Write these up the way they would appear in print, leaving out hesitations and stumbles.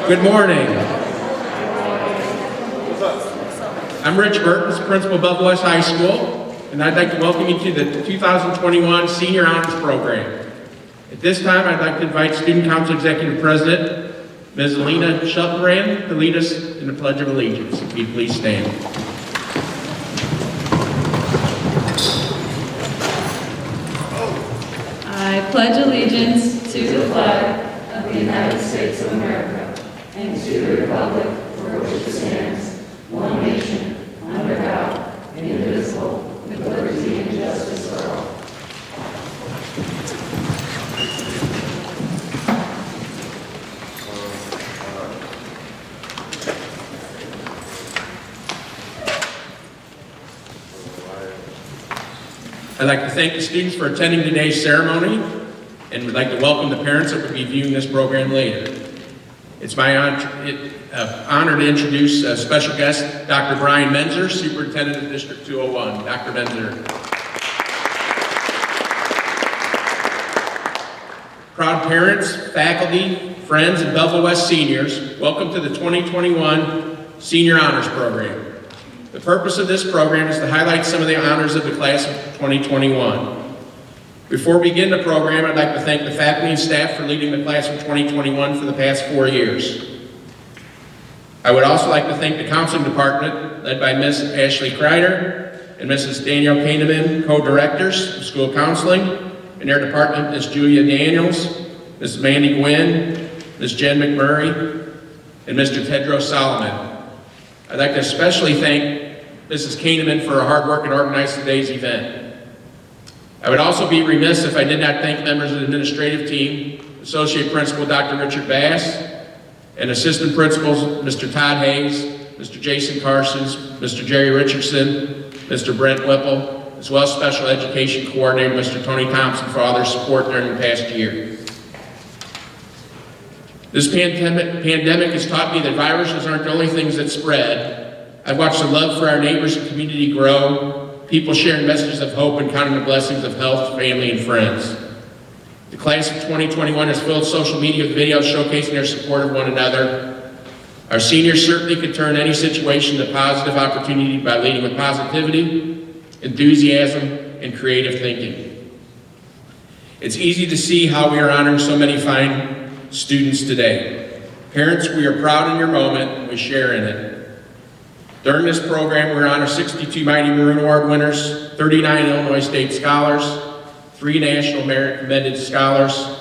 Good morning. I'm Rich Mertens, Principal of Belleville West High School, and I'd like to welcome you to the 2021 Senior Honors Program. At this time, I'd like to invite Student Council Executive President, Ms. Alina Shelterbrand, to lead us in the Pledge of Allegiance. If you'd please stand. I pledge allegiance to the flag of the United States of America and to the republic for which it stands, one nation, under God, indivisible, with liberty and justice for all. I'd like to thank the students for attending today's ceremony, and would like to welcome the parents that will be viewing this program later. It's my honor to introduce a special guest, Dr. Brian Menzer, Superintendent of District 201. Dr. Menzer. Proud parents, faculty, friends, and Belleville West seniors, welcome to the 2021 Senior Honors Program. The purpose of this program is to highlight some of the honors of the class of 2021. Before we begin the program, I'd like to thank the faculty and staff for leading the class of 2021 for the past 4 years. I would also like to thank the counseling department, led by Ms. Ashley Kreider and Mrs. Danielle Kahneman, co-directors of school counseling, and their department, Ms. Julia Daniels, Ms. Mandy Gwynn, Ms. Jen McMurray, and Mr. Tedros Solomon. I'd like to especially thank Mrs. Kahneman for her hard work in organizing today's event. I would also be remiss if I did not thank members of the administrative team, Associate Principal Dr. Richard Bass, and Assistant Principals Mr. Todd Hayes, Mr. Jason Carsons, Mr. Jerry Richardson, Mr. Brent Whipple, as well as Special Education Coordinator Mr. Tony Thompson for all their support during the past year. This pandemic has taught me that viruses aren't the only things that spread. I've watched the love for our neighbors and community grow, people sharing messages of hope and counting the blessings of health, family, and friends. The class of 2021 has filled social media with videos showcasing their support of one another. Our seniors certainly could turn any situation into positive opportunity by leading with positivity, enthusiasm, and creative thinking. It's easy to see how we are honoring so many fine students today. Parents, we are proud in your moment, and we share in it. During this program, we honor 62 Mighty Maroon Award winners, 39 Illinois State Scholars, 3 National Merit Commended Scholars,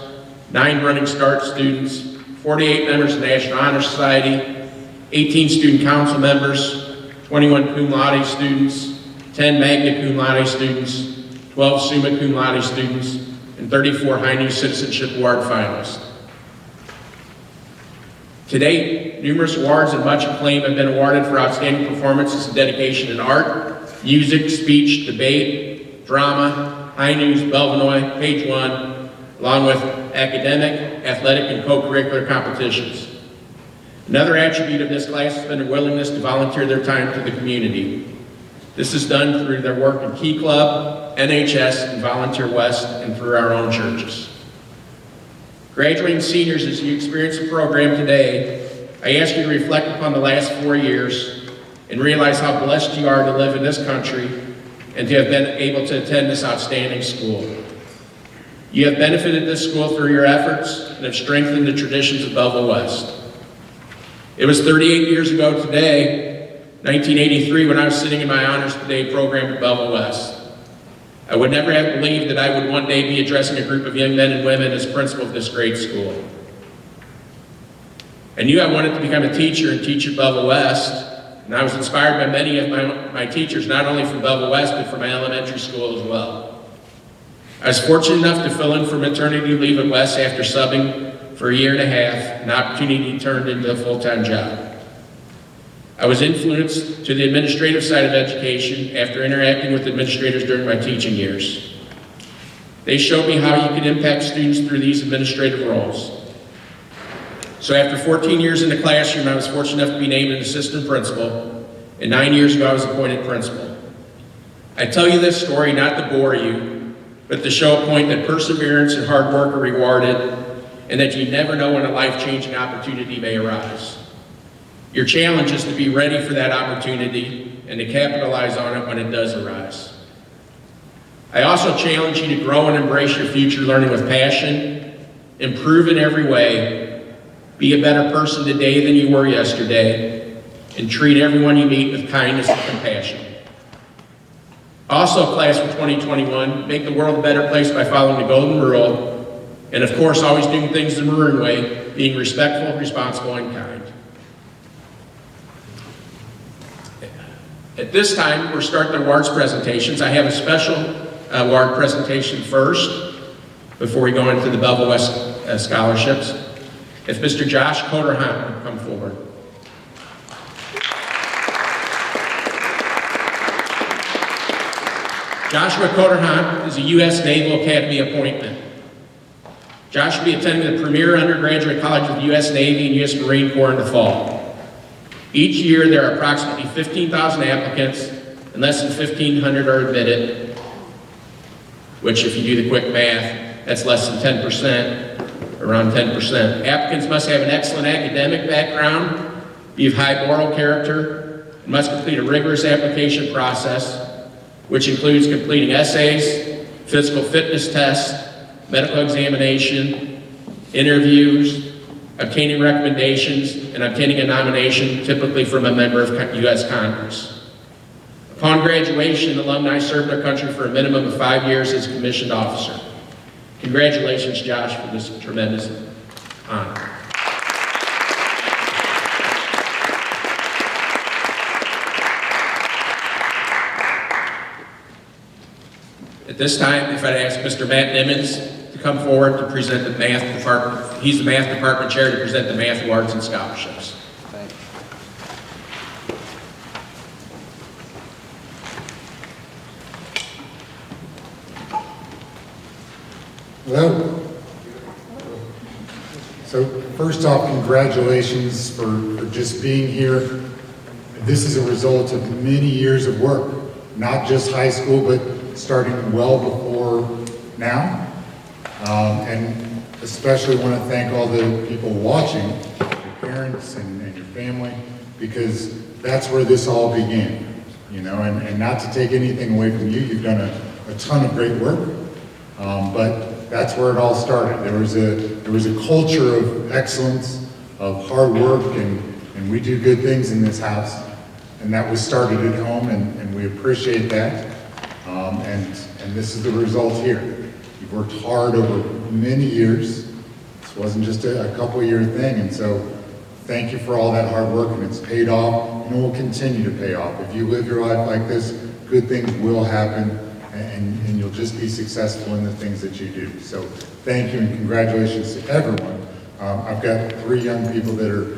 9 Running Start students, 48 members of the National Honor Society, 18 Student Council members, 21 Cum Laude students, 10 Magna Cum Laude students, 12 Summa Cum Laude students, and 34 High News Citizenship Award finalists. To date, numerous awards and much acclaim have been awarded for outstanding performances and dedication in art, music, speech, debate, drama, high news, Belleville, Page One, along with academic, athletic, and co-curricular competitions. Another attribute of this class has been their willingness to volunteer their time to the community. This is done through their work in Key Club, NHS, and Volunteer West, and through our own churches. Graduating seniors, as you experience the program today, I ask you to reflect upon the last 4 years and realize how blessed you are to live in this country and to have been able to attend this outstanding school. You have benefited this school through your efforts and have strengthened the traditions of Belleville West. It was 38 years ago today, 1983, when I was sitting in my Honors Today program at Belleville West. I would never have believed that I would one day be addressing a group of young men and women as principal of this great school. I knew I wanted to become a teacher and teach at Belleville West, and I was inspired by many of my teachers, not only from Belleville West, but from my elementary school as well. I was fortunate enough to fill in for maternity leave at West after subbing for 1.5 years, an opportunity turned into a full-time job. I was influenced to the administrative side of education after interacting with administrators during my teaching years. They showed me how you could impact students through these administrative roles. So after 14 years in the classroom, I was fortunate enough to be named an assistant principal, and 9 years ago I was appointed principal. I tell you this story not to bore you, but to show a point that perseverance and hard work are rewarded, and that you never know when a life-changing opportunity may arise. Your challenge is to be ready for that opportunity and to capitalize on it when it does arise. I also challenge you to grow and embrace your future learning with passion, improve in every way, be a better person today than you were yesterday, and treat everyone you meet with kindness and compassion. Also, class for 2021, make the world a better place by following the golden rule, and of course, always doing things the Maroon way, being respectful, responsible, and kind. At this time, we'll start the awards presentations. I have a special award presentation first, before we go into the Belleville West scholarships. If Mr. Josh Coderhunt would come forward. Joshua Coderhunt is a U.S. Naval Academy appointment. Josh will be attending the premier undergraduate college of the U.S. Navy and U.S. Marine Corps in the fall. Each year, there are approximately 15,000 applicants, and less than 1,500 are admitted, which, if you do the quick math, that's less than 10%, around 10%. Applicants must have an excellent academic background, be of high moral character, and must complete a rigorous application process, which includes completing essays, physical fitness tests, medical examination, interviews, obtaining recommendations, and obtaining a nomination, typically from a member of U.S. Congress. Upon graduation, alumni serve their country for a minimum of 5 years as a commissioned officer. Congratulations, Josh, for this tremendous honor. At this time, if I'd ask Mr. Matt Nimmons to come forward to present the math department. He's the math department chair to present the math awards and scholarships. Thank you. Hello. So first off, congratulations for just being here. This is a result of many years of work, not just high school, but starting well before now. And especially want to thank all the people watching, your parents and your family, because that's where this all began, you know, and not to take anything away from you, you've done a ton of great work, but that's where it all started. There was a culture of excellence, of hard work, and we do good things in this house, and that was started at home, and we appreciate that, and this is the result here. You've worked hard over many years. This wasn't just a couple-year thing, and so thank you for all that hard work, and it's paid off, and it will continue to pay off. If you live your life like this, good things will happen, and you'll just be successful in the things that you do. So thank you, and congratulations to everyone. I've got 3 young people that are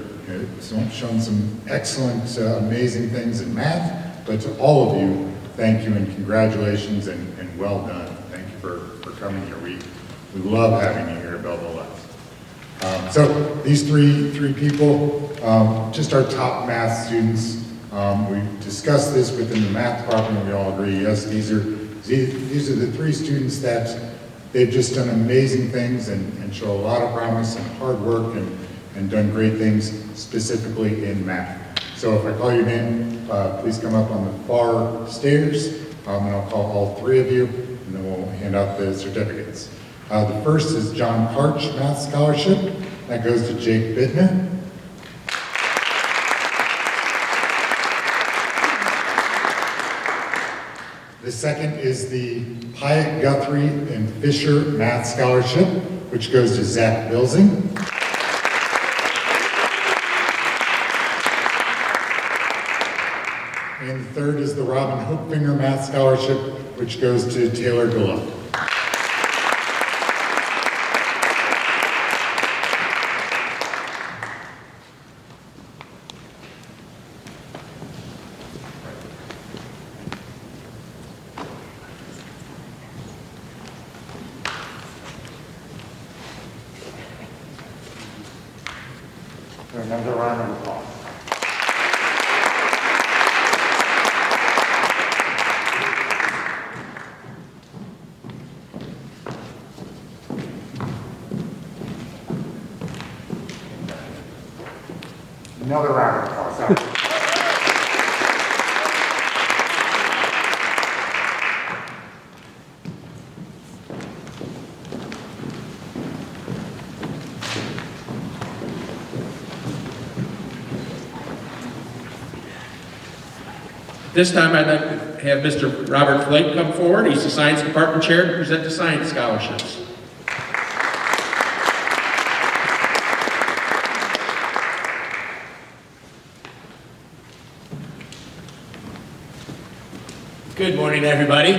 shown some excellent, amazing things in math, but to all of you, thank you and congratulations and well done. Thank you for coming here. We love having you here at Belleville West. So these three people, just our top math students. We discussed this within the math department. We all agree, yes, these are the 3 students that they've just done amazing things and show a lot of promise and hard work and done great things specifically in math. So if I call your name, please come up on the far stairs, and I'll call all 3 of you, and then we'll hand out the certificates. The first is John Parch Math Scholarship. That goes to Jake Bittner. The second is the Hyatt Guthrie and Fisher Math Scholarship, which goes to Zach Bilsing. And the third is the Robin Hookfinger Math Scholarship, which goes to Taylor Gullo. Another round of applause. Another round of applause. This time I'd like to have Mr. Robert Flake come forward. He's the Science Department Chair to present the Science Scholarships. Good morning, everybody.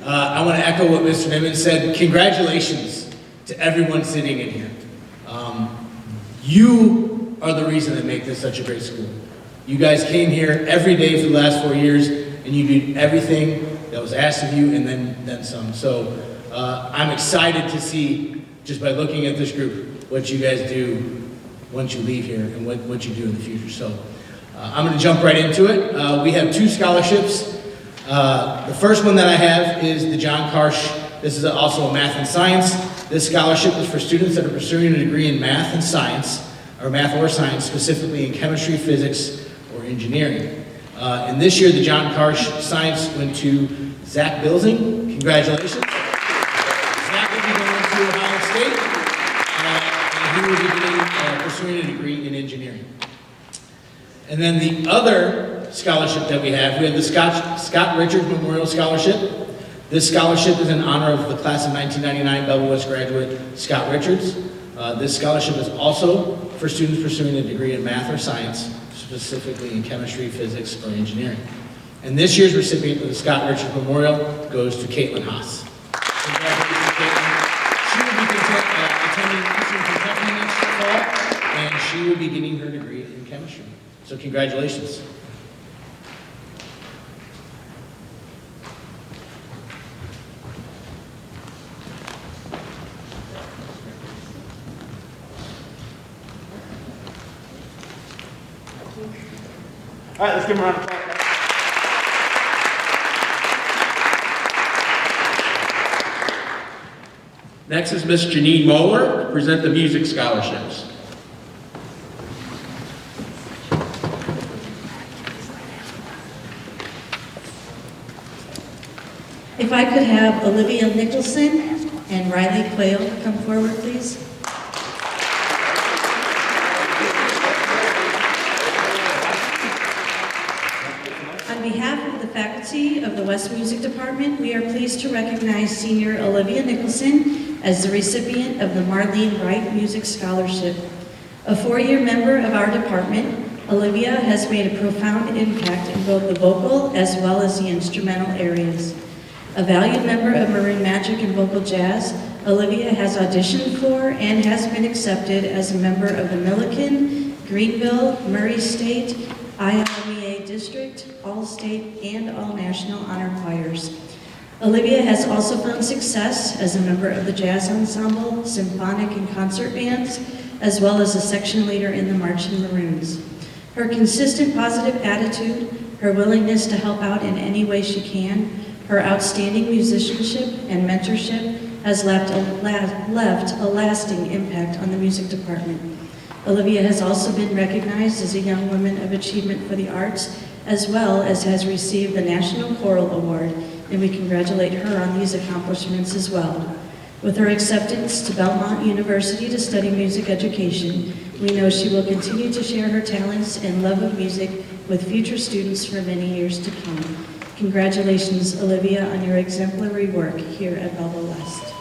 I want to echo what Mr. Nimitz said. Congratulations to everyone sitting in here. You are the reason that make this such a great school. You guys came here every day for the last 4 years, and you did everything that was asked of you and then some. So I'm excited to see, just by looking at this group, what you guys do once you leave here and what you do in the future. So I'm going to jump right into it. We have 2 scholarships. The first one that I have is the John Karsh. This is also a math and science. This scholarship is for students that are pursuing a degree in math and science, or math or science, specifically in chemistry, physics, or engineering. And this year, the John Karsh Science went to Zach Bilsing. Congratulations. Zach will be going to Ohio State, and he will be pursuing a degree in engineering. And then the other scholarship that we have the Scott Richards Memorial Scholarship. This scholarship is in honor of the class of 1999 Belleville West graduate Scott Richards. This scholarship is also for students pursuing a degree in math or science, specifically in chemistry, physics, or engineering. And this year's recipient of the Scott Richards Memorial goes to Caitlin Haas. Congratulations, Caitlin. She will be attending Eastern Kentucky next fall, and she will be getting her degree in chemistry. So congratulations. All right, let's give him a round of applause. Next is Miss Janine Moeller to present the music scholarships. If I could have Olivia Nicholson and Riley Quayle come forward, please. On behalf of the faculty of the West Music Department, we are pleased to recognize senior Olivia Nicholson as the recipient of the Marlene Wright Music Scholarship. A 4-year member of our department, Olivia has made a profound impact in both the vocal as well as the instrumental areas. A valued member of Maroon Magic and Vocal Jazz, Olivia has auditioned for and has been accepted as a member of the Milliken, Greenville, Murray State, ILMEA District, All-State, and All-National Honor Choirs. Olivia has also found success as a member of the Jazz Ensemble, Symphonic and Concert Bands, as well as a section leader in the Marching Maroons. Her consistent positive attitude, her willingness to help out in any way she can, her outstanding musicianship and mentorship has left a lasting impact on the music department. Olivia has also been recognized as a Young Woman of Achievement for the Arts, as well as has received the National Choral Award, and we congratulate her on these accomplishments as well. With her acceptance to Belmont University to study music education, we know she will continue to share her talents and love of music with future students for many years to come. Congratulations, Olivia, on your exemplary work here at Belleville West.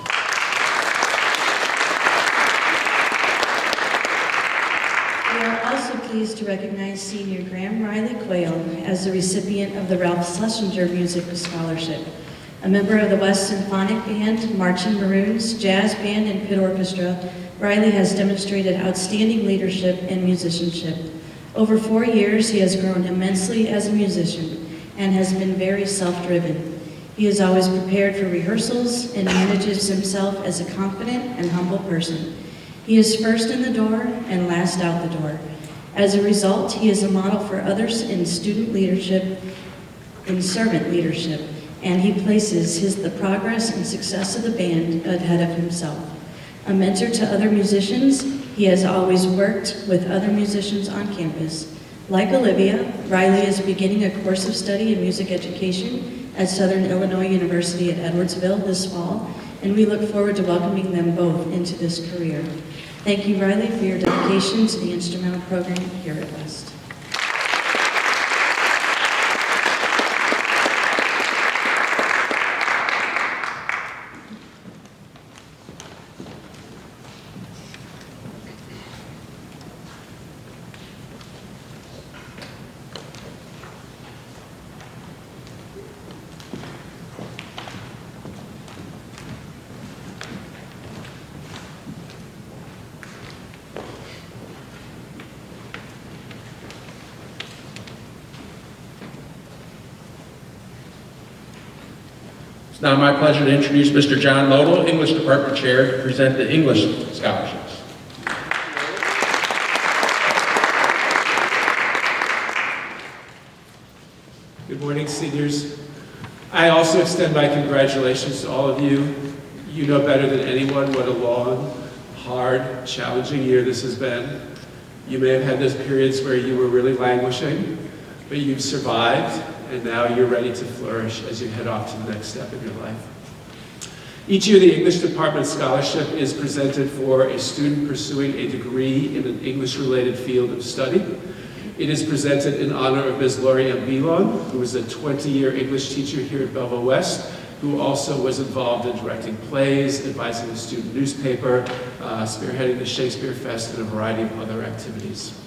We are also pleased to recognize senior Graham Riley Quayle as the recipient of the Ralph Schlesinger Music Scholarship. A member of the West Symphonic Band, Marching Maroons, Jazz Band, and Pit Orchestra, Riley has demonstrated outstanding leadership and musicianship. Over 4 years, he has grown immensely as a musician and has been very self-driven. He is always prepared for rehearsals and manages himself as a confident and humble person. He is first in the door and last out the door. As a result, he is a model for others in student leadership, in servant leadership, and he places the progress and success of the band ahead of himself. A mentor to other musicians, He has always worked with other musicians on campus. Like Olivia, Riley is beginning a course of study in music education at Southern Illinois University at Edwardsville this fall, and we look forward to welcoming them both into this career. Thank you, Riley, for your dedication to the instrumental program here at West. It's now my pleasure to introduce Mr. John Lodel, English Department Chair, to present the English scholarships. Good morning, seniors. I also extend my congratulations to all of you. You know better than anyone what a long, hard, challenging year this has been. You may have had those periods where you were really languishing, but you've survived, and now you're ready to flourish as you head off to the next step in your life. Each year, the English Department Scholarship is presented for a student pursuing a degree in an English-related field of study. It is presented in honor of Ms. Lori M. Belon, who is a 20-year English teacher here at Belleville West, who also was involved in directing plays, advising the student newspaper, spearheading the Shakespeare Fest, and a variety of other activities.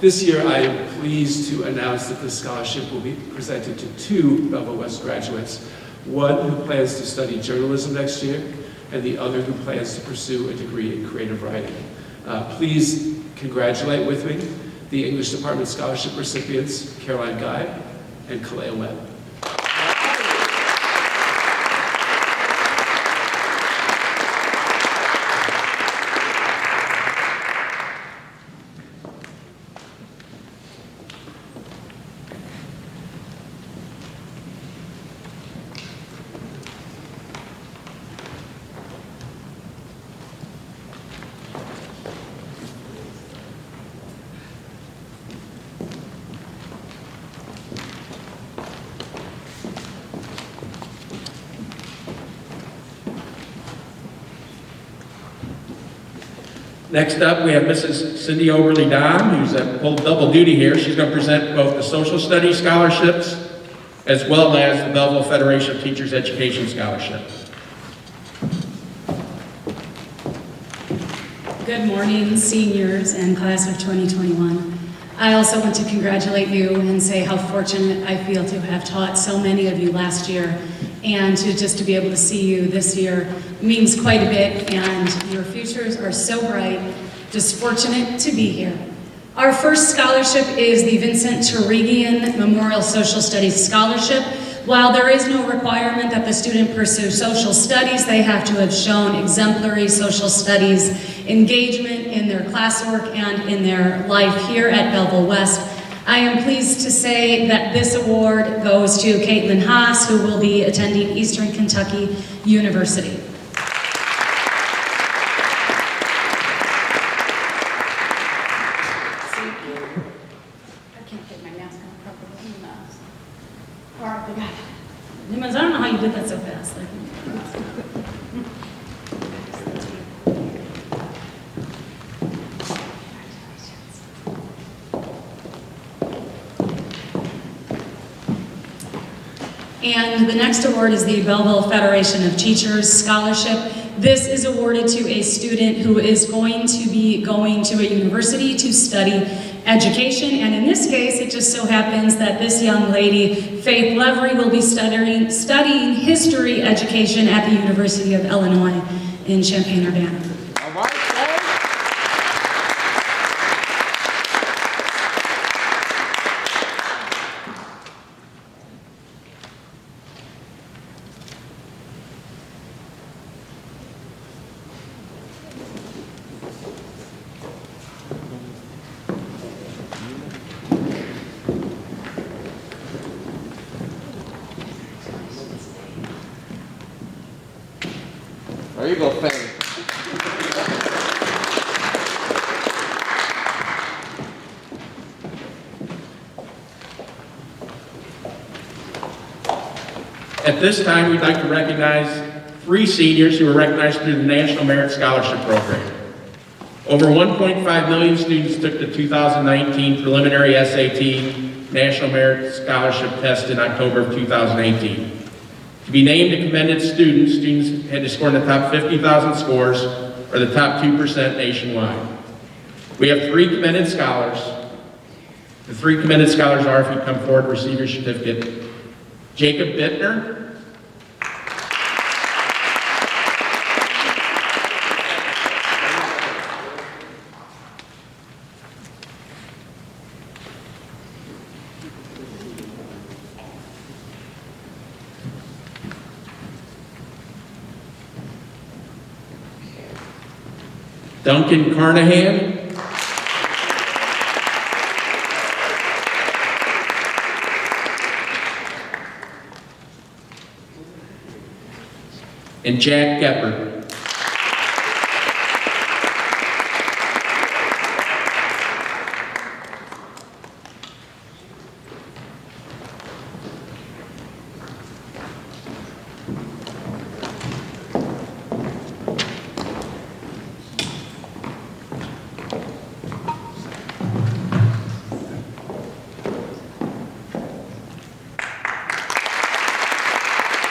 This year, I am pleased to announce that this scholarship will be presented to 2 Belleville West graduates, one who plans to study journalism next year, and the other who plans to pursue a degree in creative writing. Please congratulate with me the English Department Scholarship recipients, Caroline Guy and Kalea Webb. Next up, we have Mrs. Cindy Overly Dom, who's at full double duty here. She's going to present both the Social Studies scholarships as well as the Belleville Federation of Teachers Education Scholarship. Good morning, seniors and class of 2021. I also want to congratulate you and say how fortunate I feel to have taught so many of you last year, and to be able to see you this year means quite a bit, and your futures are so bright. Just fortunate to be here. Our first scholarship is the Vincent Turigian Memorial Social Studies Scholarship. While there is no requirement that the student pursue social studies, they have to have shown exemplary social studies engagement in their classwork and in their life here at Belleville West. I am pleased to say that this award goes to Caitlin Haas, who will be attending Eastern Kentucky University. I don't know how you did that so fast. And the next award is the Belleville Federation of Teachers Scholarship. This is awarded to a student who is going to be going to a university to study education, and in this case, it just so happens that this young lady, Faith Levery, will be studying history education at the University of Illinois in Champaign-Urbana. All right, Faith. There you go, Faith. At this time, we'd like to recognize 3 seniors who were recognized through the National Merit Scholarship Program. Over 1.5 million students took the 2019 preliminary SAT National Merit Scholarship Test in October of 2018. To be named a commended student, students had to score in the top 50,000 scores or the top 2% nationwide. We have 3 commended scholars. The 3 commended scholars are, if you come forward, receive your certificate. Jacob Bittner. Duncan Carnahan. And Jack Gepper.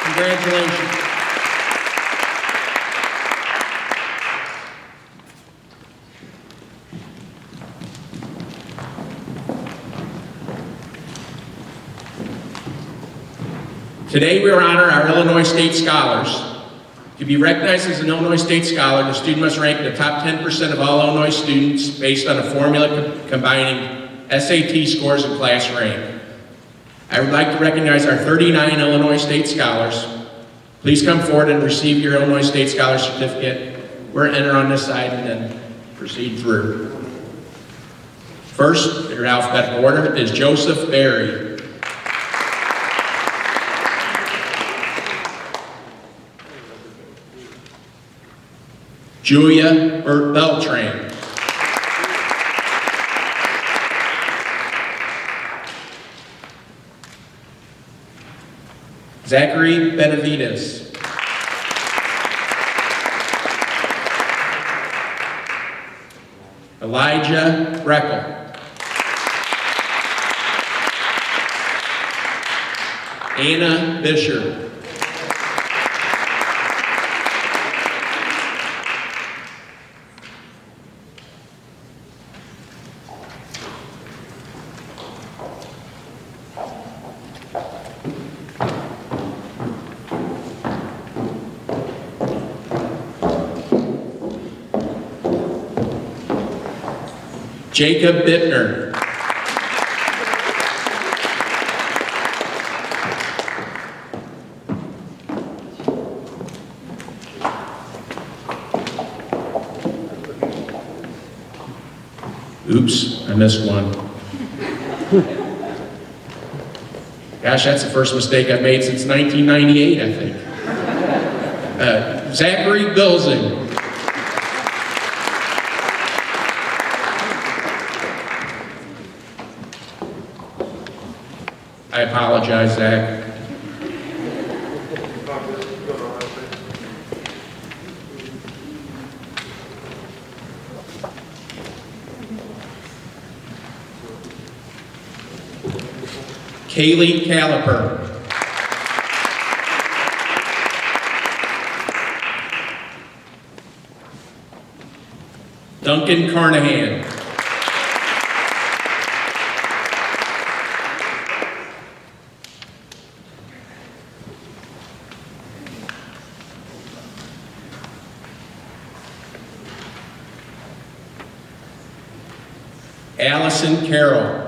Congratulations. Today we honor our Illinois State Scholars. To be recognized as an Illinois State Scholar, the student must rank in the top 10% of all Illinois students based on a formula combining SAT scores and class rank. I would like to recognize our 39 Illinois State Scholars. Please come forward and receive your Illinois State Scholar Certificate. We're enter on this side and then proceed through. First, in your alphabetical order, is Joseph Berry. Julia Beltran. Zachary Benavides. Elijah Breckel. Anna Bisher. Jacob Bittner. Oops, I missed one. Gosh, that's the first mistake I've made since 1998, I think. Zachary Bilzing. I apologize, Zach. Kaylee Caliper. Duncan Carnahan. Allison Carroll.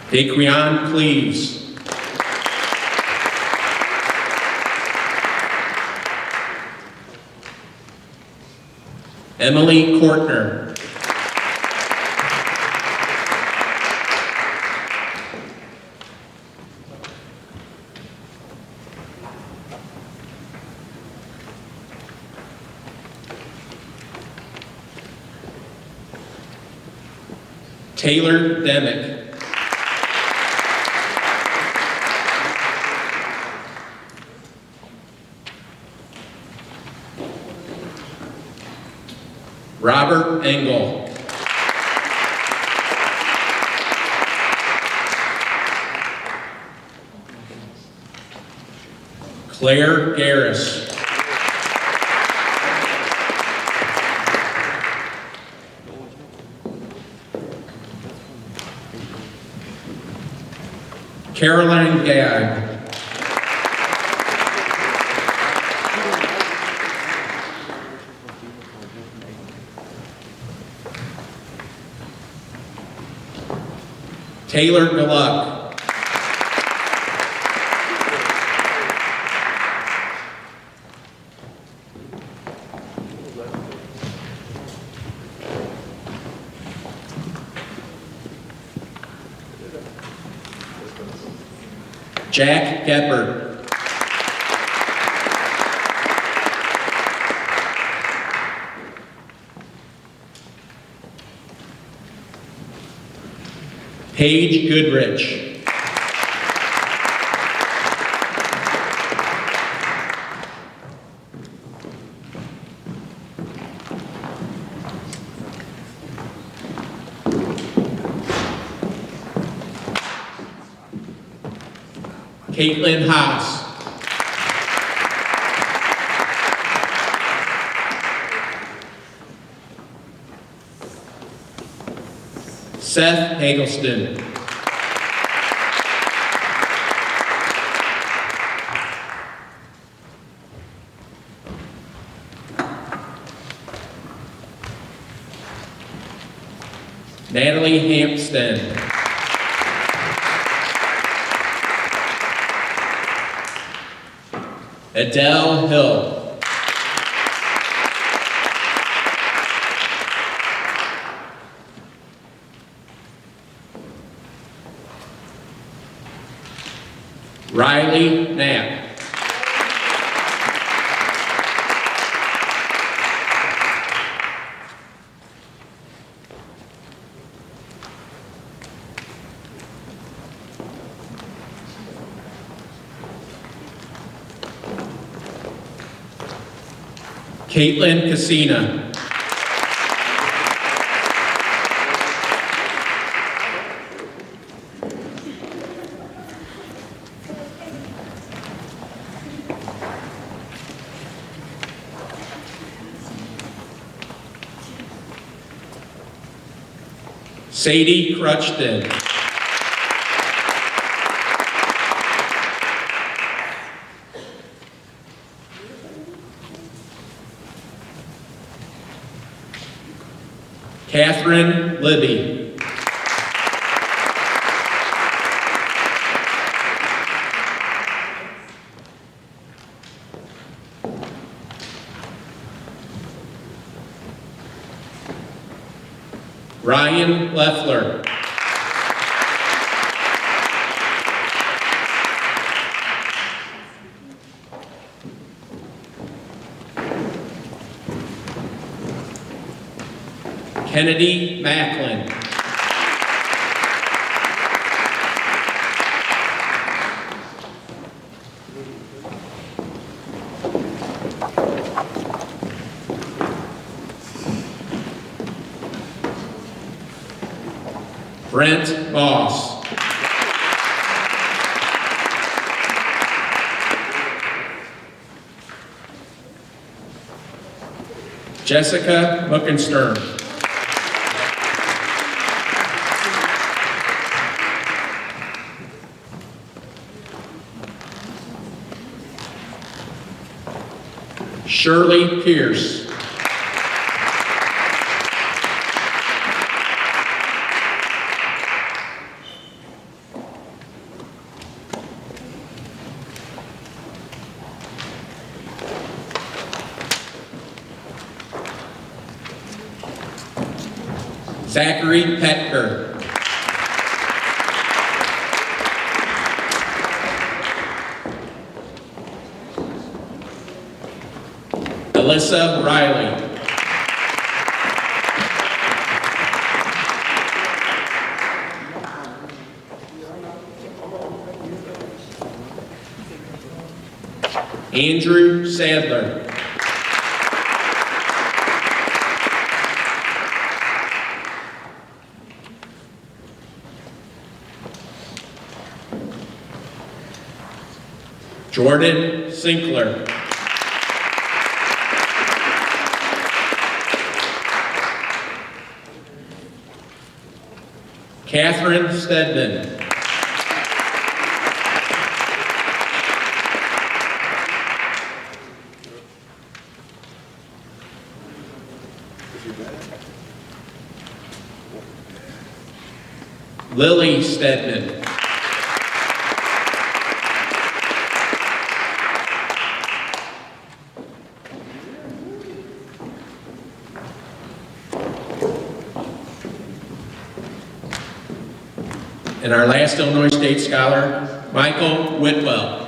Daquian Cleves. Emily Kortner. Taylor Demick. Robert Engel. Claire Garris. Caroline Gag. Taylor Gluck. Jack Geppert. Paige Goodrich. Caitlin Haas. Seth Hagelston. Natalie Hampsten. Adele Hill. Riley Knapp. Caitlin Casina. Sadie Crutchton. Catherine Libby. Ryan Leffler. Kennedy Macklin. Brent Boss. Jessica Muckenstern. Shirley Pierce. Zachary Petker. Alyssa Riley. Andrew Sadler. Jordan Sinkler. Catherine Stedman. Lily Stedman. And our last Illinois State Scholar, Michael Whitwell.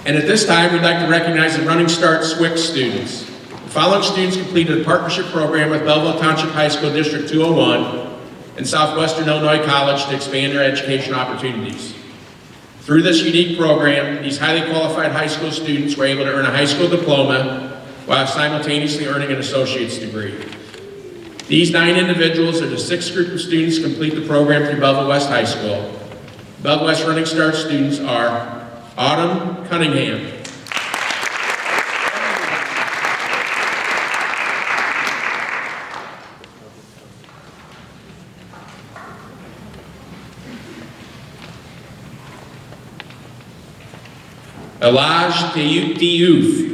And at this time, we'd like to recognize the Running Start SWIC students. The following students completed a partnership program with Belleville Township High School District 201 and Southwestern Illinois College to expand their education opportunities. Through this unique program, these highly qualified high school students were able to earn a high school diploma while simultaneously earning an associate's degree. These 9 individuals are the 6th group of students to complete the program through Belleville West High School. Belleville West Running Start students are Autumn Cunningham, Elaj Diouf,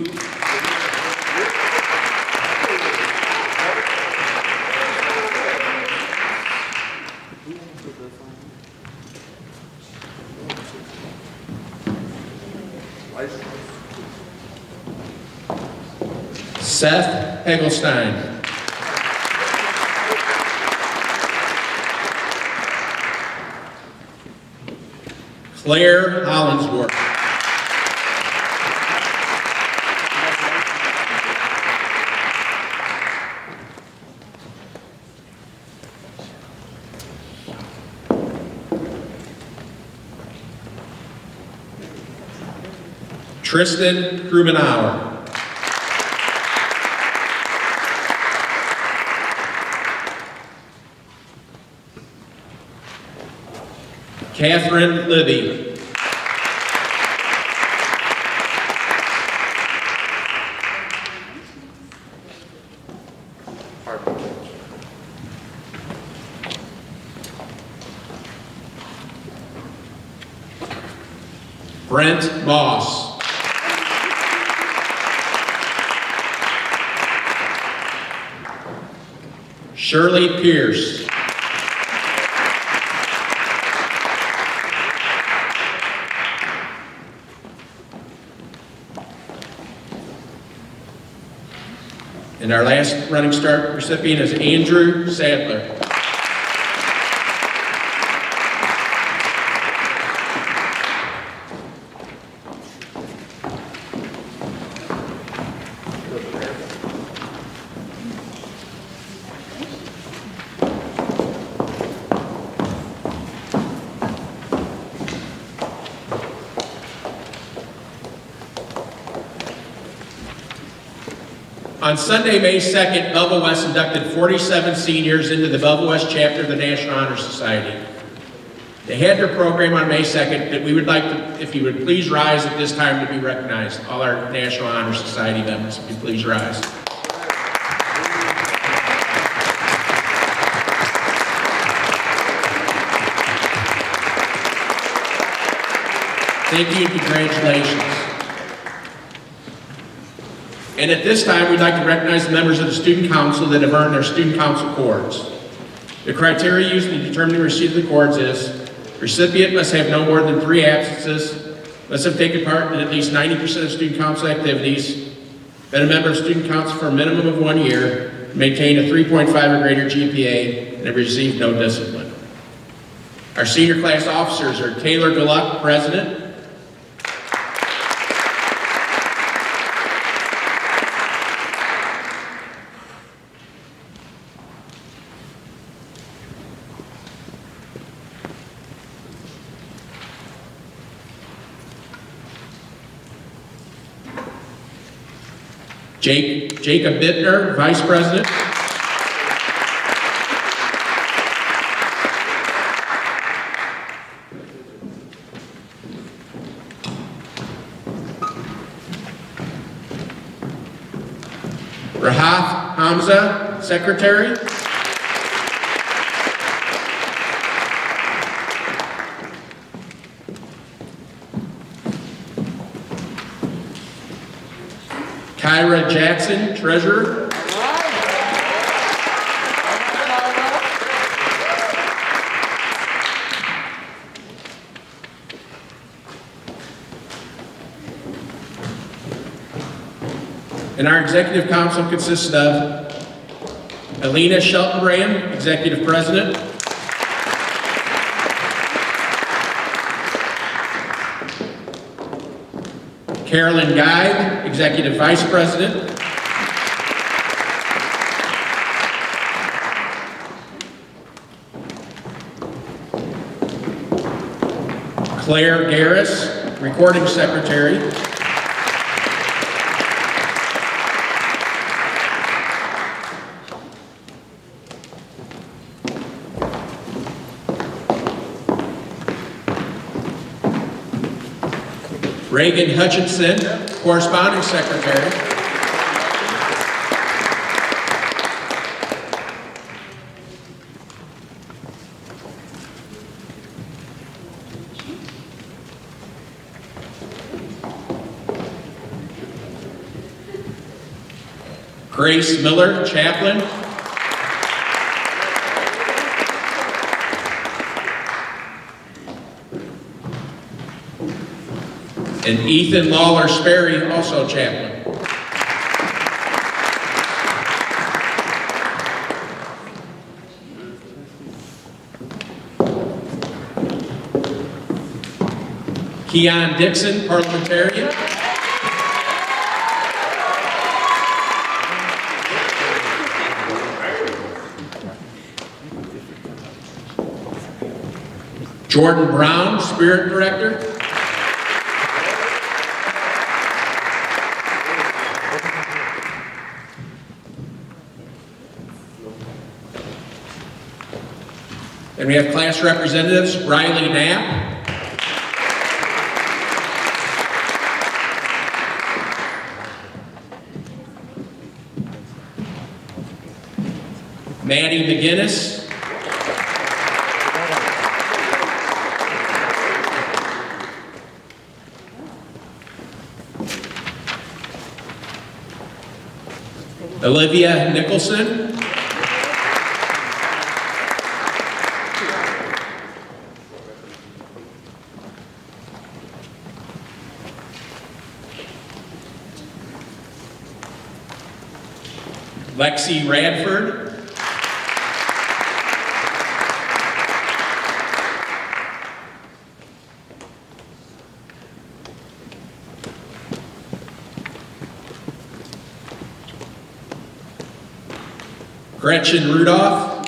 Seth Hegelstein, Claire Hollinsworth, Tristan Krumenauer, Catherine Libby, Brent Moss, Shirley Pierce, and our last Running Start recipient is Andrew Sadler. On Sunday, May 2nd, Belleville West inducted 47 seniors into the Belleville West chapter of the National Honor Society. They had their program on May 2nd that we would like to, if you would please rise at this time to be recognized. All our National Honor Society members, if you please rise. Thank you and congratulations. And at this time, we'd like to recognize the members of the Student Council that have earned their Student Council cords. The criteria used in determining receipt of the cords is, recipient must have no more than 3 absences, must have taken part in at least 90% of Student Council activities, been a member of Student Council for a minimum of 1 year, maintained a 3.5 or greater GPA, and have received no discipline. Our senior class officers are Taylor Gluck, President, Jacob Bittner, Vice President. Rahat Hamza, Secretary. Kyra Jackson, Treasurer. And our Executive Council consists of Alina Sheltonbrand, Executive President. Carolyn Guy, Executive Vice President. Claire Garris, Recording Secretary. Reagan Hutchinson, Corresponding Secretary. Grace Miller, Chaplain. And Ethan Lawler Sperry, also chaplain. Keon Dixon, parliamentarian. Jordan Brown, Spirit Director. And we have class representatives, Riley Knapp. Maddie McGinnis. Olivia Nicholson. Lexi Radford. Gretchen Rudolph.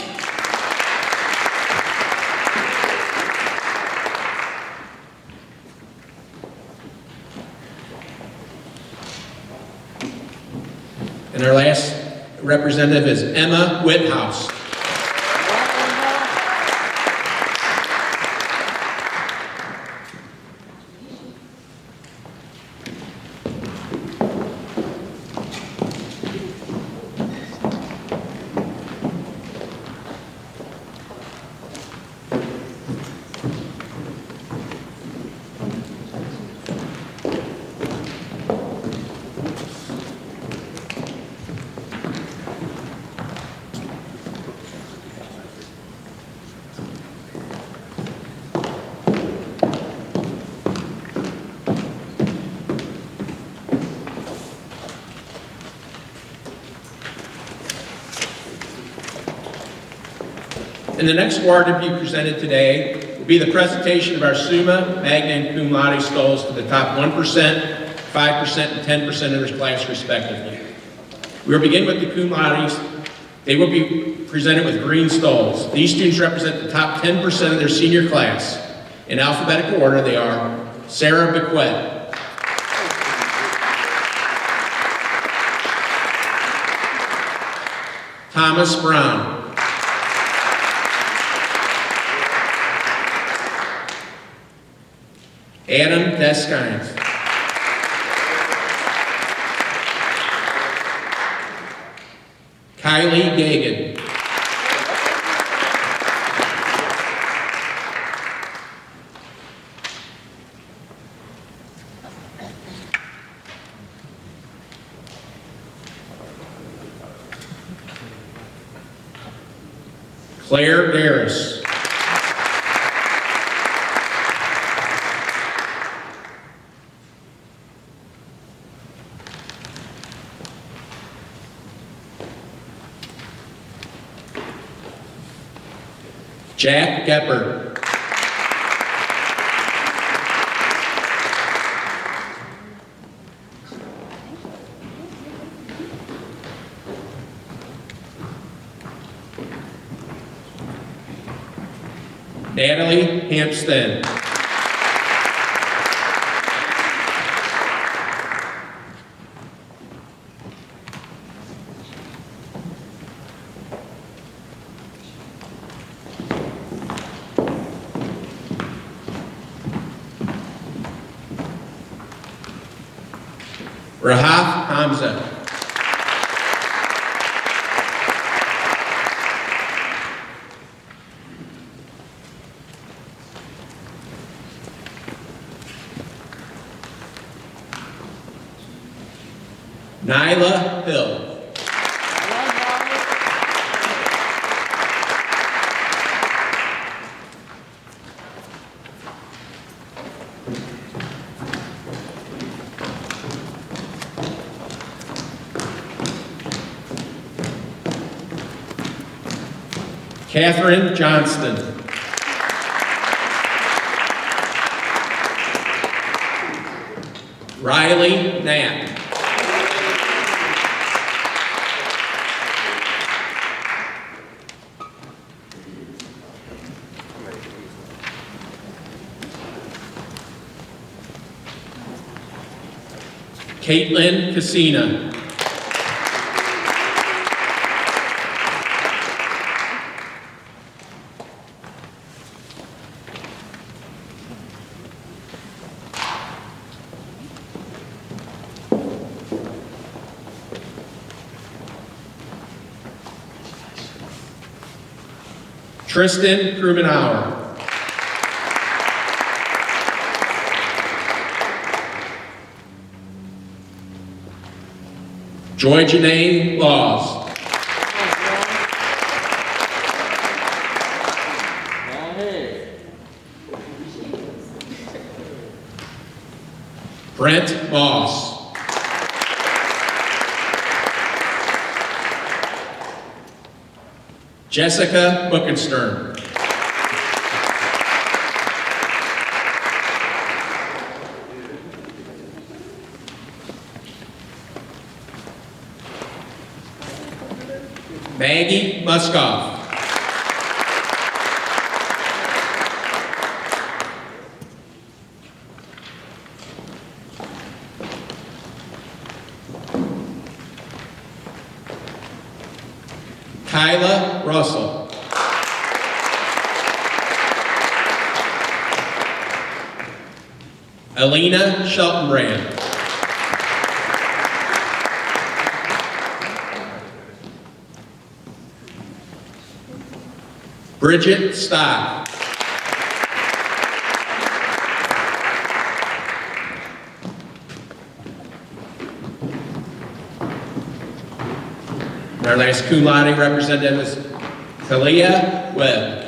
And our last representative is Emma Whithouse. And the next award to be presented today will be the presentation of our Summa, Magna, and Cum Laude skulls to the top 1%, 5%, and 10% of their class respectively. We will begin with the Cum Laudes. They will be presented with green skulls. These students represent the top 10% of their senior class. In alphabetical order, they are Sarah Bequette, Thomas Brown. Adam Deskines. Kylie Gagan. Claire Harris. Jack Gepper. Natalie Hampstead. Rahaf Hamza. Nyla Hill. Catherine Johnston. Riley Knapp. Caitlin Casina. Tristan Krumenauer. Joy Janae Laws. Brent Moss. Jessica Buckenstern. Maggie Muskoff. Kyla Russell. Alina Sheltonbrand. Bridget Stock. Our last cum laude representative is Kalia Webb.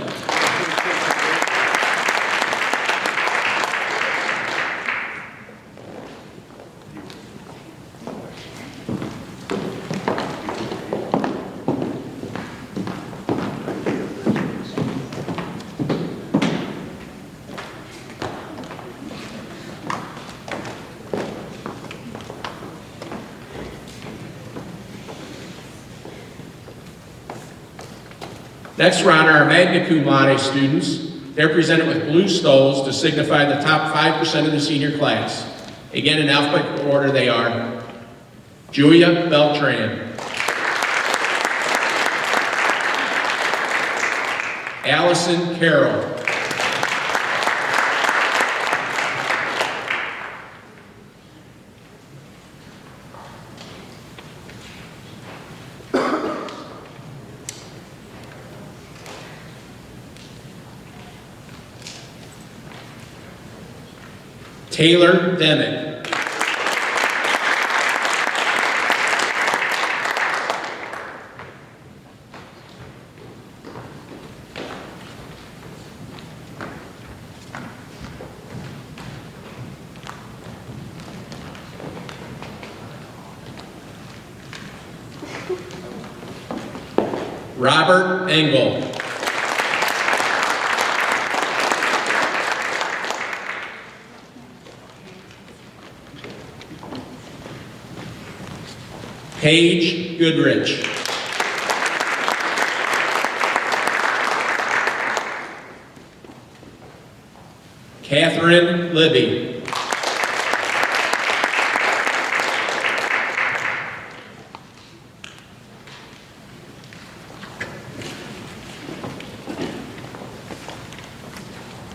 Next, we're on our magna cum laude students. They're presented with blue stoles to signify the top 5% of the senior class. Again, in alphabetical order, they are Julia Beltran, Allison Carroll. Taylor Demick. Robert Engel. Paige Goodrich. Catherine Libby.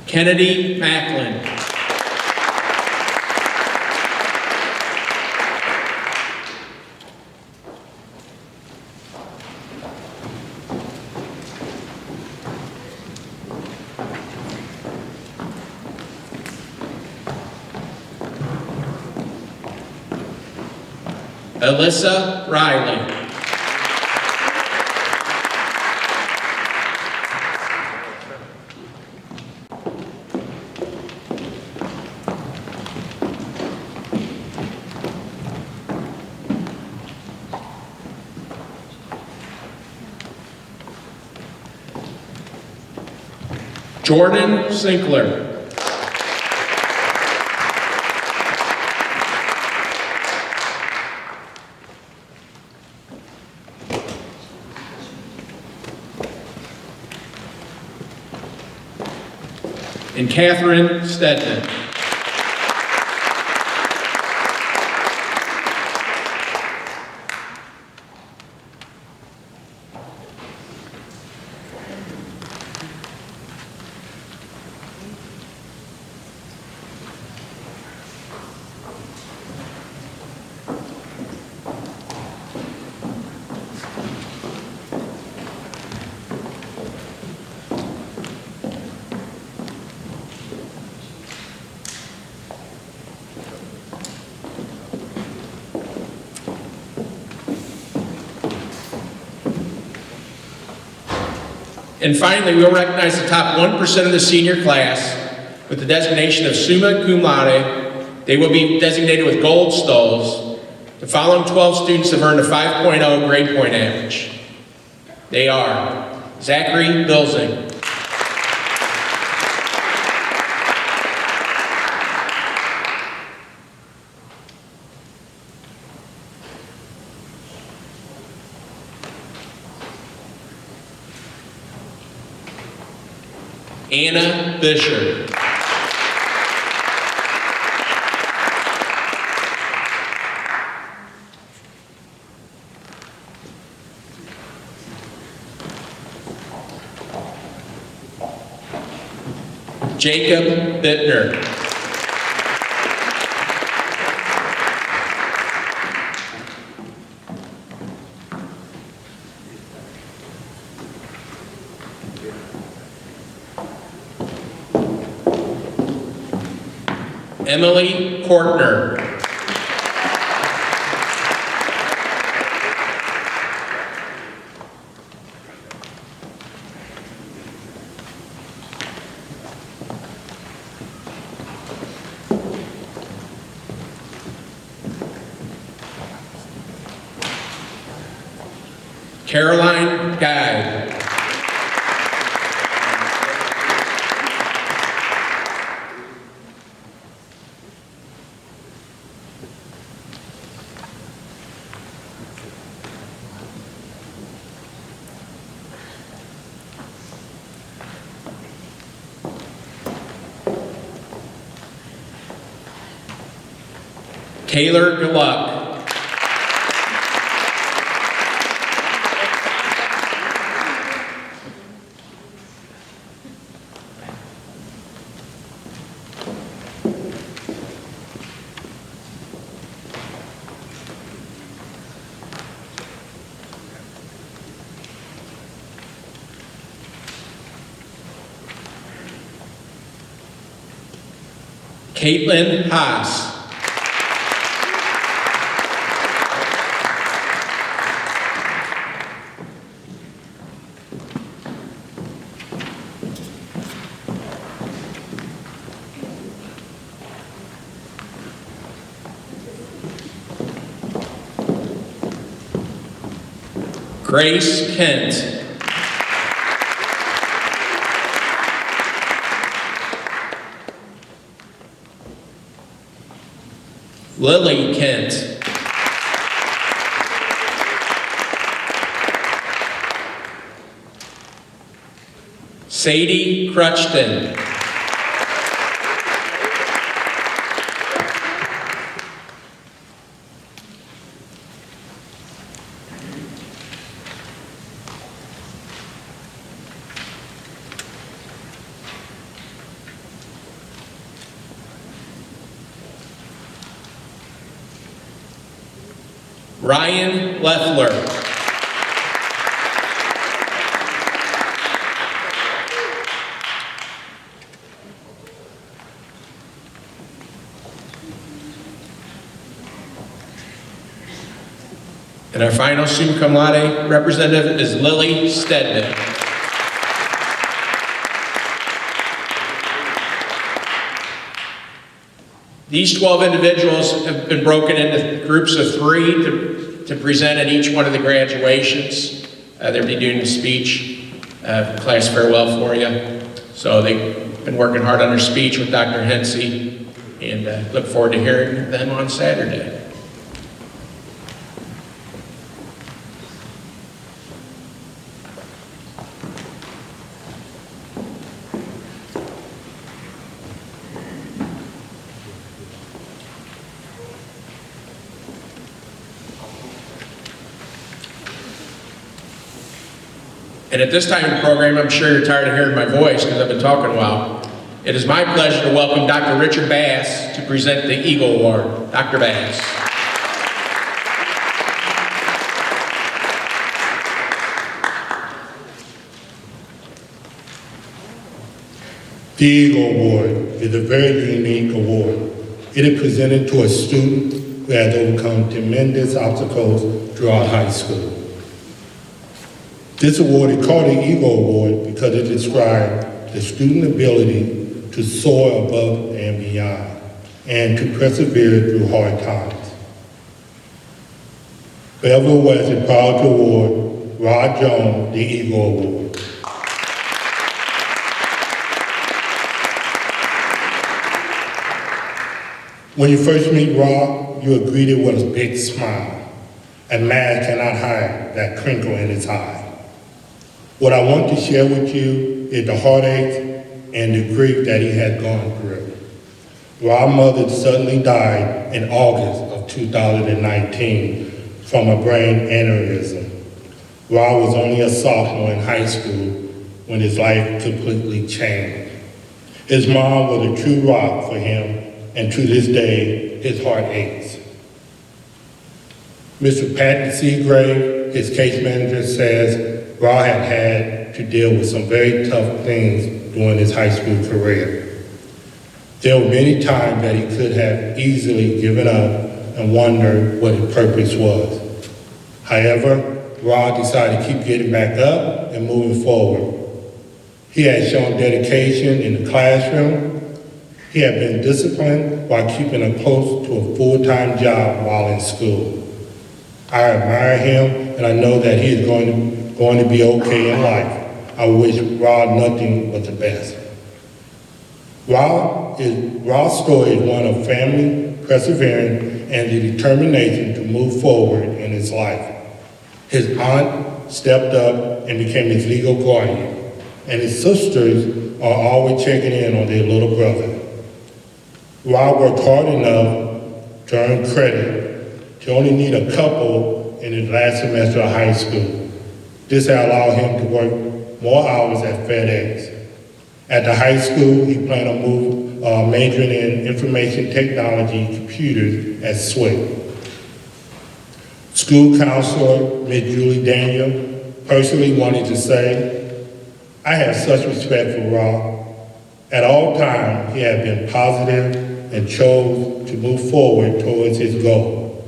Kennedy Macklin. Alyssa Riley. Jordan Sinkler. And Catherine Stedman. And finally, we'll recognize the top 1% of the senior class with the designation of summa cum laude. They will be designated with gold stoles. The following 12 students have earned a 5.0 grade point average. They are Zachary Bilzing, Anna Fisher, Jacob Bittner, Emily Kortner, Caroline Guy, Taylor Gluck, Caitlin Haas. Grace Kent. Lily Kent. Sadie Crutchton. Ryan Leffler. And our final summa cum laude representative is Lily Stedman. These 12 individuals have been broken into groups of 3 to present at each one of the graduations. They'll be doing a speech, class farewell for you. So they've been working hard on their speech with Dr. Hensey, and look forward to hearing them on Saturday. And at this time in the program, I'm sure you're tired of hearing my voice because I've been talking a while. It is my pleasure to welcome Dr. Richard Bass to present the Eagle Award. Dr. Bass. The Eagle Award is a very unique award. It is presented to a student who has overcome tremendous obstacles throughout high school. This award is called the Eagle Award because it describes the student's ability to soar above and beyond and to persevere through hard times. Belleville West is proud to award Rod Jones the Eagle Award. When you first meet Rod, you are greeted with a big smile. A man cannot hide that crinkle in his eye. What I want to share with you is the heartache and the grief that he had gone through. Rod's mother suddenly died in August of 2019 from a brain aneurysm. Rod was only a sophomore in high school when his life completely changed. His mom was a true rock for him, and to this day, his heart aches. Mr. Patton Seagrave, his case manager, says Rod had to deal with some very tough things during his high school career. There were many times that he could have easily given up and wondered what his purpose was. However, Rod decided to keep getting back up and moving forward. He had shown dedication in the classroom. He had been disciplined while keeping a close to a full-time job while in school. I admire him, and I know that he is going to be okay in life. I wish Rod nothing but the best. Rod's story is one of family, perseverance, and the determination to move forward in his life. His aunt stepped up and became his legal guardian, and his sisters are always checking in on their little brother. Rod worked hard enough to earn credit to only need a couple in his last semester of high school. This allowed him to work more hours at FedEx. At the high school, he planned on majoring in information technology computers at SWIC. School counselor, Ms. Julie Daniel, personally wanted to say, I have such respect for Rod. At all times, he had been positive, and chose to move forward towards his goal.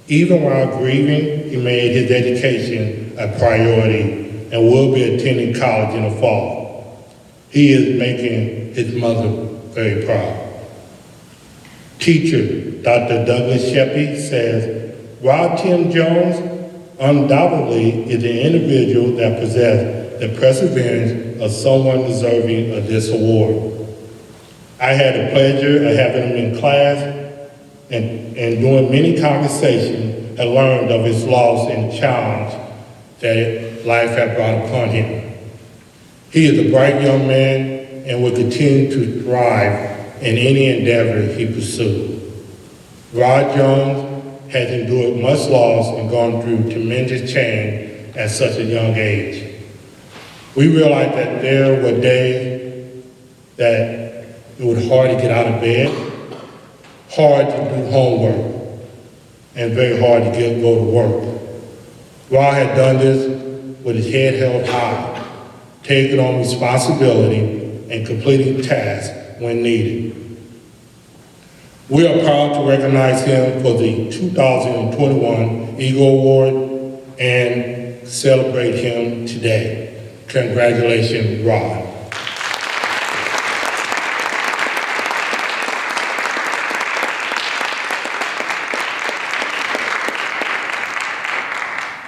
Even while grieving, he made his education a priority and will be attending college in the fall. He is making his mother very proud. Teacher Dr. Douglas Sheppy says, while Tim Jones undoubtedly is the individual that possessed the perseverance of someone deserving of this award. I had the pleasure of having him in class and during many conversations, I learned of his loss and challenge that life had brought upon him. He is a bright young man and will continue to thrive in any endeavor he pursues. Rod Jones has endured much loss and gone through tremendous change at such a young age. We realized that there were days that it was hard to get out of bed, hard to do homework, and very hard to go to work. Rod had done this with his head held high, taking on responsibility and completing tasks when needed. We are proud to recognize him for the 2021 Eagle Award and celebrate him today. Congratulations, Rod.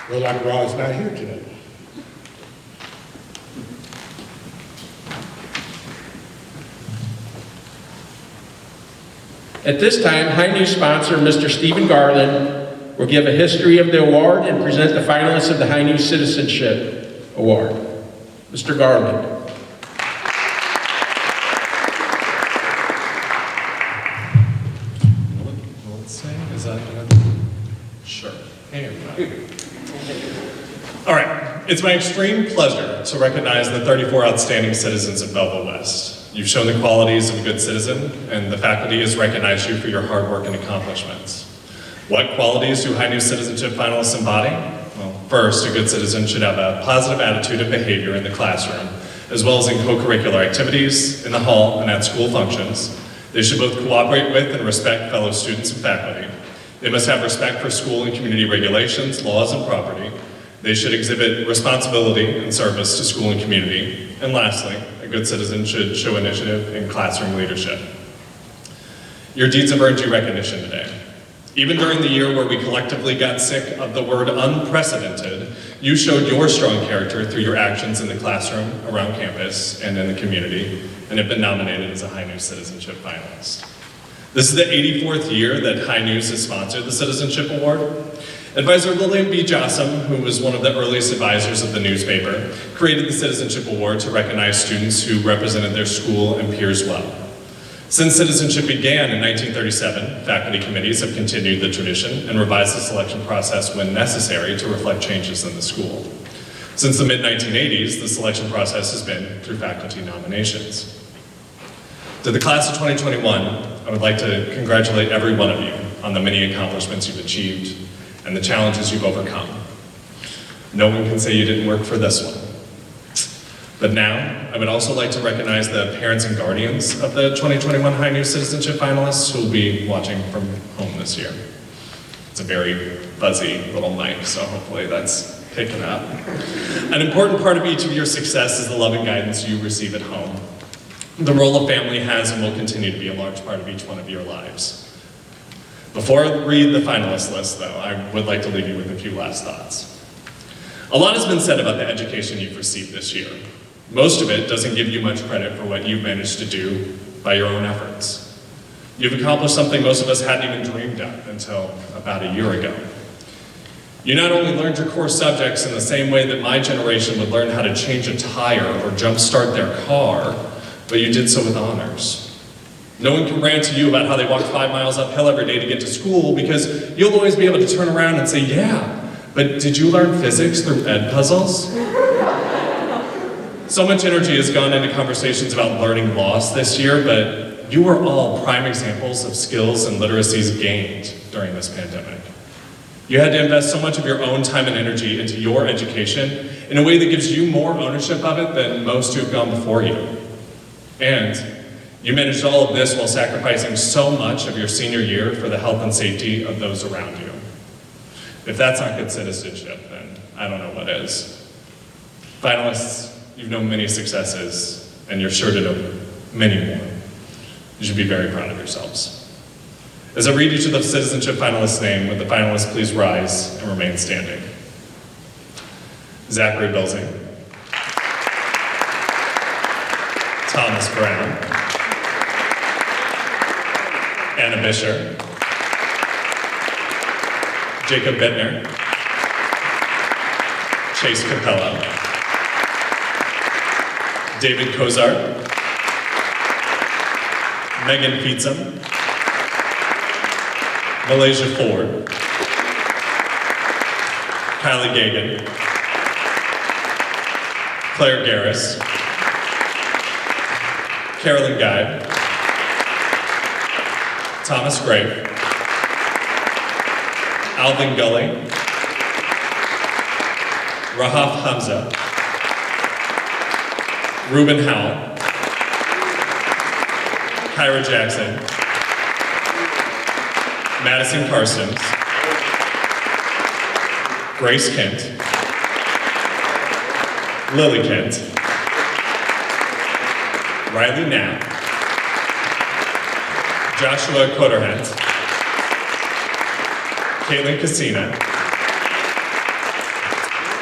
Well, like Rod's not here today. At this time, High News sponsor, Mr. Stephen Garland, will give a history of the award and present the finalists of the High News Citizenship Award. Mr. Garland. Let's see, is that good? Sure. All right, it's my extreme pleasure to recognize the 34 outstanding citizens of Belleville West. You've shown the qualities of a good citizen, and the faculty has recognized you for your hard work and accomplishments. What qualities do High News Citizenship finalists embody? Well, first, a good citizen should have a positive attitude and behavior in the classroom, as well as in co-curricular activities, in the hall, and at school functions. They should both cooperate with and respect fellow students and faculty. They must have respect for school and community regulations, laws, and property. They should exhibit responsibility and service to school and community. And lastly, a good citizen should show initiative in classroom leadership. Your deeds have earned you recognition today. Even during the year where we collectively got sick of the word unprecedented, you showed your strong character through your actions in the classroom, around campus, and in the community, and have been nominated as a High News Citizenship finalist. This is the 84th year that High News has sponsored the Citizenship Award. Advisor Lillian B. Jossam, who was one of the earliest advisors of the newspaper, created the Citizenship Award to recognize students who represented their school and peers well. Since citizenship began in 1937, faculty committees have continued the tradition and revised the selection process when necessary to reflect changes in the school. Since the mid-1980s, the selection process has been through faculty nominations. To the class of 2021, I would like to congratulate every one of you on the many accomplishments you've achieved and the challenges you've overcome. No one can say you didn't work for this one. But now, I would also like to recognize the parents and guardians of the 2021 High News Citizenship finalists who will be watching from home this year. It's a very fuzzy little mic, so hopefully that's picking up. An important part of each of your success is the love and guidance you receive at home. The role a family has and will continue to be a large part of each one of your lives. Before I read the finalist list, though, I would like to leave you with a few last thoughts. A lot has been said about the education you've received this year. Most of it doesn't give you much credit for what you've managed to do by your own efforts. You've accomplished something most of us hadn't even dreamed of until about a year ago. You not only learned your core subjects in the same way that my generation would learn how to change a tire or jumpstart their car, but you did so with honors. No one can rant to you about how they walked 5 miles uphill every day to get to school because you'll always be able to turn around and say, yeah, but did you learn physics through ed puzzles? So much energy has gone into conversations about learning loss this year, but you are all prime examples of skills and literacies gained during this pandemic. You had to invest so much of your own time and energy into your education in a way that gives you more ownership of it than most who have gone before you. And You managed all of this while sacrificing so much of your senior year for the health and safety of those around you. If that's not good citizenship, then I don't know what is. Finalists, you've known many successes, and you're sure to know many more. You should be very proud of yourselves. As I read each of the citizenship finalists' name, would the finalists please rise and remain standing? Zachary Bilsing, Thomas Brown, Anna Bisher, Jacob Bittner, Chase Capella, David Kozart, Megan Feetsum, Malaysia Ford, Kylie Gagan, Claire Garris, Carolyn Guy, Thomas Grape, Alvin Gully, Rahaf Hamza, Ruben Howell, Kyra Jackson, Madison Carstens, Grace Kent, Lily Kent, Riley Knapp, Joshua Coderhent, Caitlin Cassina,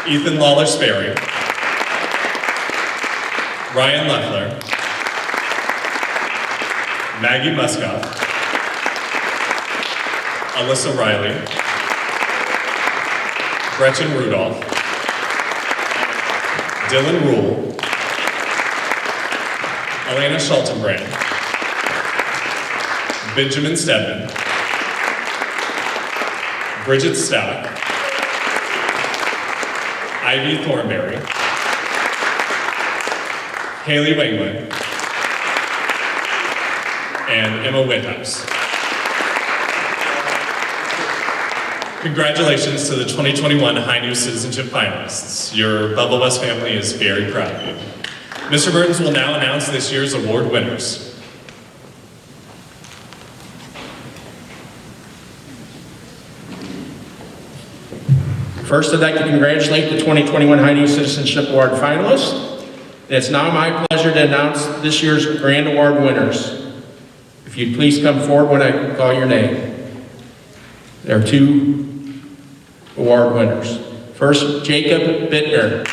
Ethan Lawler-Sperry, Ryan Leffler, Maggie Muscott, Alyssa Riley, Gretchen Rudolph, Dylan Rule, Elena Schultenbrand, Benjamin Stedman, Bridget Stock, Ivy Thornberry, Haley Wangland, and Emma Whithouse. Congratulations to the 2021 High News Citizenship finalists. Your Belleville West family is very proud of you. Mr. Mertens will now announce this year's award winners. First, I'd like to congratulate the 2021 High News Citizenship Award finalists. And it's now my pleasure to announce this year's grand award winners. If you'd please come forward when I call your name. There are two award winners. First, Jacob Bittner.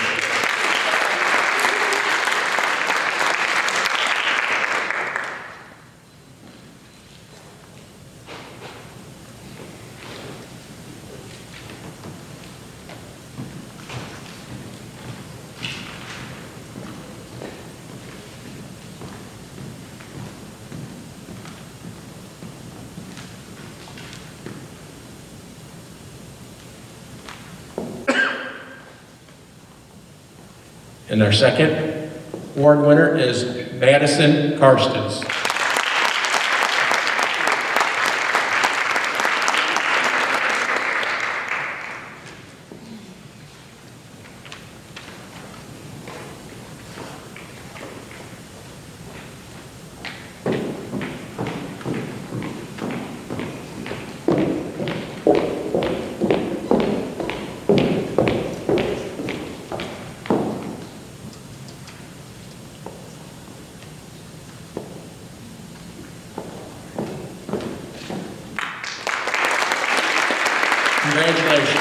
And our second award winner is Madison Karstens. Congratulations.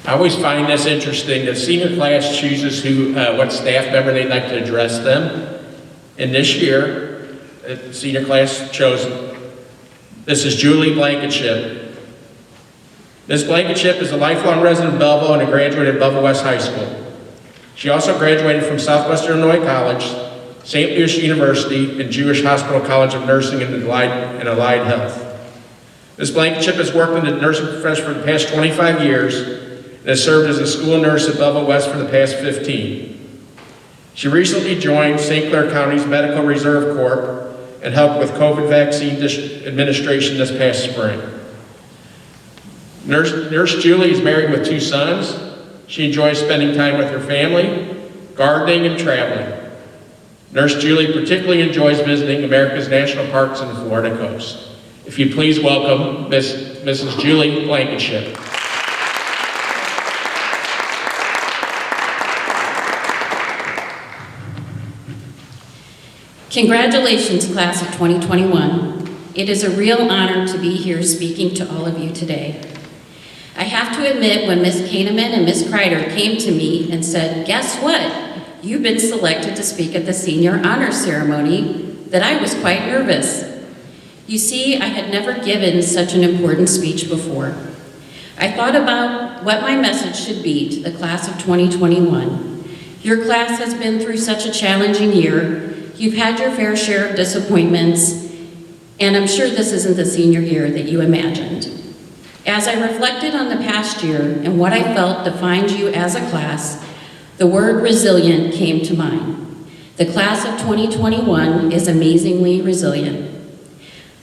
I always find this interesting. The senior class chooses what staff member they'd like to address them. And this year, the senior class chose, this is Julie Blankenship. Ms. Blankenship is a lifelong resident of Belleville and a graduate of Belleville West High School. She also graduated from Southwestern Illinois College, St. Louis University, and Jewish Hospital College of Nursing and Allied Health. Ms. Blankenship has worked in the nursing profession for the past 25 years and has served as a school nurse at Belleville West for the past 15. She recently joined St. Clair County's Medical Reserve Corps and helped with COVID vaccine administration this past spring. Nurse Julie is married with 2 sons. She enjoys spending time with her family, gardening, and traveling. Nurse Julie particularly enjoys visiting America's national parks and the Florida coast. If you'd please welcome Mrs. Julie Blankenship. Congratulations, class of 2021. It is a real honor to be here speaking to all of you today. I have to admit, when Ms. Kahneman and Ms. Kreider came to me and said, "Guess what? You've been selected to speak at the senior honor ceremony," that I was quite nervous. You see, I had never given such an important speech before. I thought about what my message should be to the class of 2021. Your class has been through such a challenging year. You've had your fair share of disappointments, and I'm sure this isn't the senior year that you imagined. As I reflected on the past year and what I felt defined you as a class, the word resilient came to mind. The class of 2021 is amazingly resilient.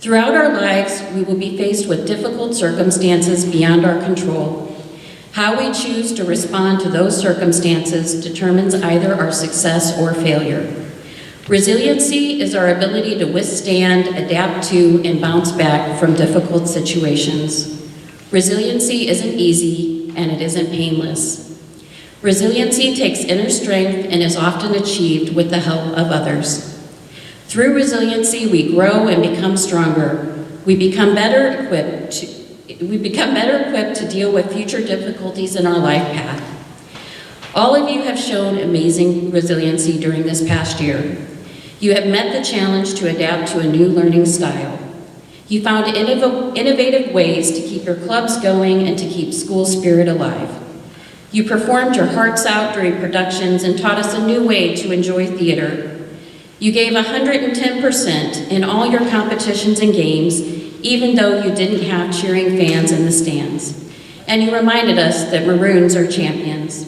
Throughout our lives, we will be faced with difficult circumstances beyond our control. How we choose to respond to those circumstances determines either our success or failure. Resiliency is our ability to withstand, adapt to, and bounce back from difficult situations. Resiliency isn't easy, and it isn't painless. Resiliency takes inner strength and is often achieved with the help of others. Through resiliency, we grow and become stronger. We become better equipped to deal with future difficulties in our life path. All of you have shown amazing resiliency during this past year. You have met the challenge to adapt to a new learning style. You found innovative ways to keep your clubs going and to keep school spirit alive. You performed your hearts out during productions and taught us a new way to enjoy theater. You gave 110% in all your competitions and games, even though you didn't have cheering fans in the stands. And you reminded us that Maroons are champions.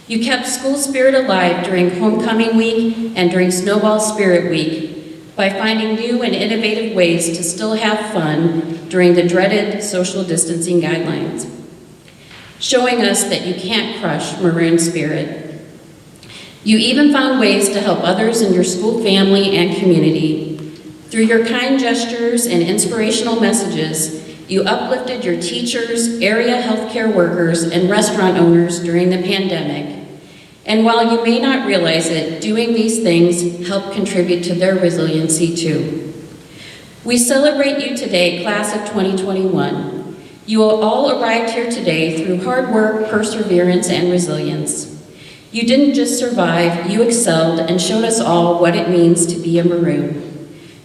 You kept school spirit alive during homecoming week and during Snowball Spirit Week by finding new and innovative ways to still have fun during the dreaded social distancing guidelines, showing us that you can't crush Maroon spirit. You even found ways to help others in your school family and community. Through your kind gestures and inspirational messages, you uplifted your teachers, area healthcare workers, and restaurant owners during the pandemic. And while you may not realize it, doing these things help contribute to their resiliency too. We celebrate you today, class of 2021. You all arrived here today through hard work, perseverance, and resilience. You didn't just survive, you excelled and showed us all what it means to be a Maroon.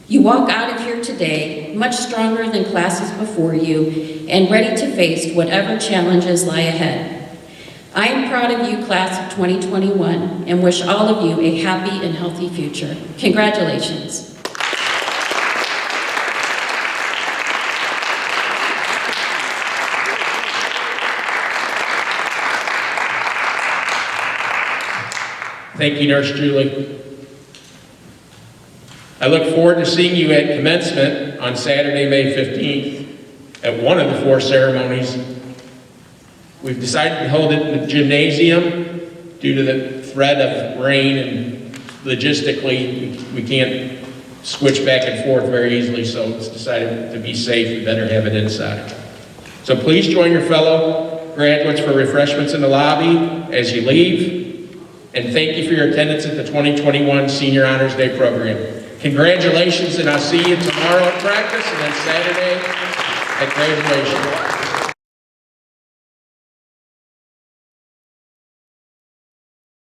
You walk out of here today much stronger than classes before you and ready to face whatever challenges lie ahead. I am proud of you, class of 2021, and wish all of you a happy and healthy future. Congratulations. Thank you, Nurse Julie. I look forward to seeing you at commencement on Saturday, May 15th at one of the 4 ceremonies. We've decided to hold it in the gymnasium due to the threat of rain, and logistically we can't switch back and forth very easily, so it's decided to be safe, we better have it inside. So please join your fellow graduates for refreshments in the lobby as you leave, and thank you for your attendance at the 2021 Senior Honors Day program. Congratulations, and I'll see you tomorrow at practice and then Saturday at graduation.